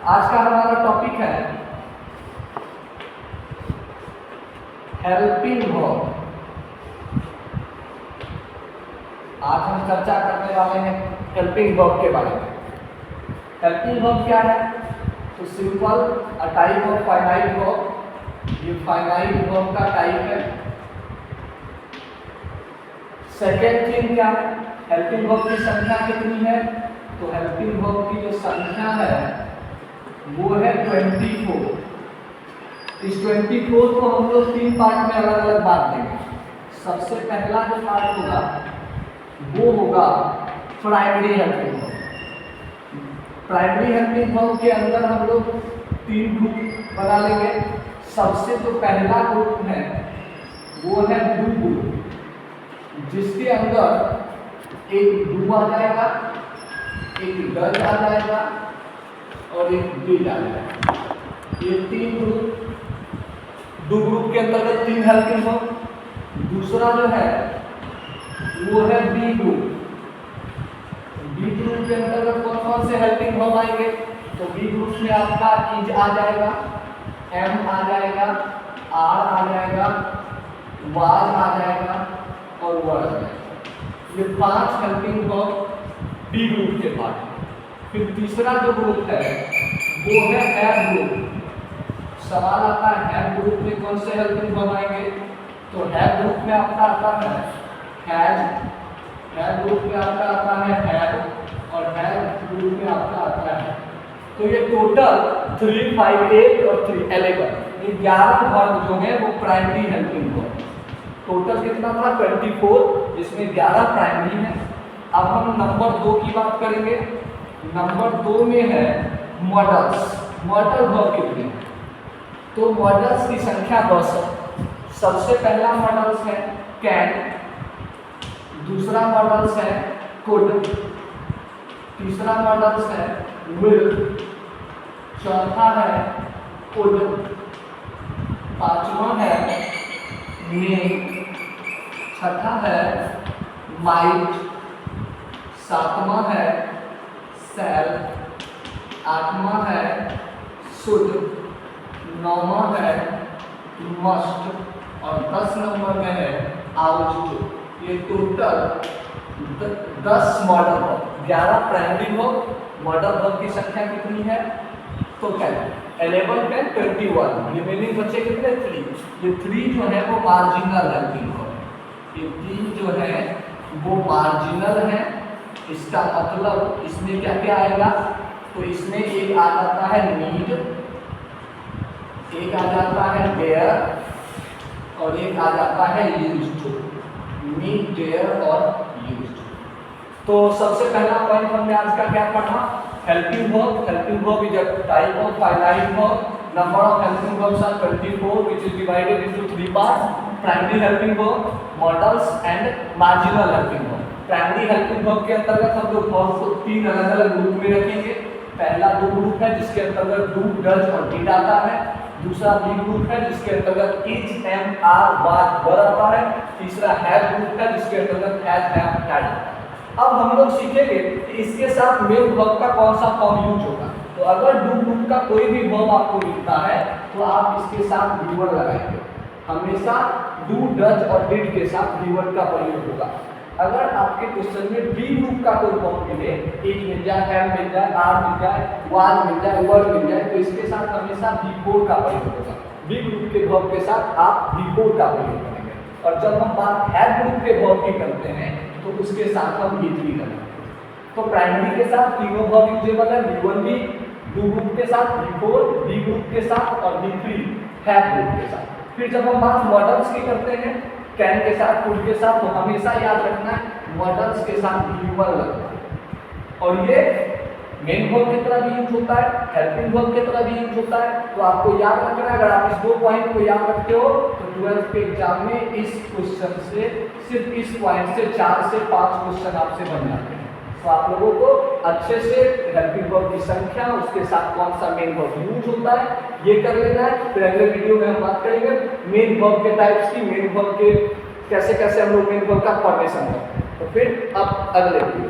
आज का हमारा टॉपिक है हेल्पिंग वर्ब। आज हम चर्चा करने वाले हैं हेल्पिंग वर्ब के बारे में। हेल्पिंग वर्ब क्या है? तो simple a type of finite verb. ये फाइनाइट वर्ब का टाइप है। सेकेंड थिंग क्या है? हेल्पिंग वर्ब की संख्या कितनी है? तो हेल्पिंग वर्ब की जो संख्या है वो है 24। इस 24 को हम लोग 3 पार्ट में अलग अलग बांट देंगे। सबसे पहला जो पार्ट होगा वो होगा primary helping verb. Primary helping verb के अंदर हम लोग 3 ग्रुप बना लेंगे। सबसे जो पहला ग्रुप है वो है डू ग्रुप, जिसके अंदर एक डू आ जाएगा, एक डज आ जाएगा और एक डिड आ जाएगा। ये 3 ग्रुप डू ग्रुप के अंतर्गत 3 हेल्पिंग वर्ब। दूसरा जो है वो है बी ग्रुप। बी ग्रुप के अंतर्गत कौन कौन से हेल्पिंग वर्ब आएंगे? तो बी ग्रुप में आपका इज आ जाएगा, एम आ जाएगा, आर आ जाएगा, वाज आ जाएगा और वर आ जाएगा। ये 5 हेल्पिंग वर्ब बी ग्रुप के पार्ट। फिर तीसरा जो ग्रुप है वो है हैव ग्रुप। सवाल आता है हैव ग्रुप में कौन से हेल्पिंग वर्ब आएंगे? तो हैव ग्रुप में आपका आता है हैज, हैव ग्रुप में आपका आता है हैव और हैव ग्रुप में आपका आता है। तो ये टोटल 3, 5, 8 और 3, 11 ये 11 वर्ब जो है वो प्राइमरी हेल्पिंग वर्ब। टोटल कितना था? 24, जिसमें 11 प्राइमरी है। अब हम नंबर 2 की बात करेंगे। नंबर 2 में है मॉडल्स। मॉडल वर्ब कितने हैं? तो मॉडल्स की संख्या 10 है। सबसे पहला मॉडल्स है कैन, दूसरा मॉडल्स है कुड, तीसरा मॉडल्स है विल, चौथा है कुड, पांचवा है मे, छठा है माइट, सातवां है सेल, आठवां है शुड, नौवां है मस्ट और 10 नंबर में है आउट। ये total 10 modal verb, 11 primary verb. Modal verb की संख्या कितनी है? तो क्या 11 पे 21, रिमेनिंग बचे कितने? 3। ये 3 जो है वो मार्जिनल हेल्पिंग वर्ब। ये 3 जो है वो मार्जिनल है। इसका मतलब इसमें क्या क्या आएगा? तो इसमें एक आ जाता है नीड, एक आ जाता है डेयर और एक आ जाता है यूज्ड टू। नीड, डेयर और यूज्ड। तो सबसे पहला पॉइंट हमने आज का क्या पढ़ा? Helping verb. Helping verb is a type of finite verb. Number of helping verbs are 24 which is divided into 3 parts: primary helping verb, modals and marginal helping verb. Primary helping verb के अंतर्गत हम लोग verb को 3 अलग अलग group में रखेंगे। पहला डू ग्रुप है जिसके अंतर्गत डू, डज और डिड आता है। दूसरा बी ग्रुप है जिसके अंतर्गत इज, एम, आर, वाज, वर आता है। तीसरा हैव ग्रुप है जिसके अंतर्गत हैज, हैव, हैड आता है। अब हम लोग सीखेंगे कि इसके साथ मेन वर्ब का कौन सा फॉर्म यूज होगा। तो अगर डू ग्रुप का कोई भी वर्ब आपको मिलता है तो आप इसके साथ वी1 लगाएंगे। हमेशा डू, डज और डिड के साथ वी1 का प्रयोग होगा। अगर आपके क्वेश्चन में बी ग्रुप का कोई वर्ब मिले, इज मिल जाए, हैव मिल जाए, आर मिल जाए, वाज मिल जाए, वर मिल जाए, तो इसके साथ हमेशा वी4 का प्रयोग होगा। बी ग्रुप के वर्ब के साथ आप वी4 का प्रयोग करेंगे। और जब हम बात हैव ग्रुप के वर्ब की करते हैं तो उसके साथ हम वी3 करेंगे। तो प्राइमरी के साथ तीनों वर्ब यूजेबल है, वी1 भी, डू ग्रुप के साथ वी4, बी ग्रुप के साथ और वी3 हैव ग्रुप के साथ। फिर जब हम बात मॉडल्स की करते हैं कैन के साथ, कुड के साथ, तो हमेशा याद रखना है मॉडल्स के साथ वी1 लगना है। और ये मेन वर्ब की तरह भी यूज होता है, हेल्पिंग वर्ब की तरह भी यूज होता है। तो आपको याद रखना है। अगर आप इस 2 पॉइंट को याद रखते हो तो 12th के एग्जाम में इस क्वेश्चन से सिर्फ इस पॉइंट से 4 से 5 क्वेश्चन आपसे बन जाते हैं। तो आप लोगों को अच्छे से हेल्पिंग वर्ब की संख्या, उसके साथ कौन सा मेन वर्ब यूज होता है ये कर लेना है। फिर अगले वीडियो में हम बात करेंगे मेन वर्ब के टाइप्स की, मेन वर्ब के कैसे कैसे हम लोग मेन वर्ब का फॉर्मेशन करते हैं। तो फिर अब अगले वीडियो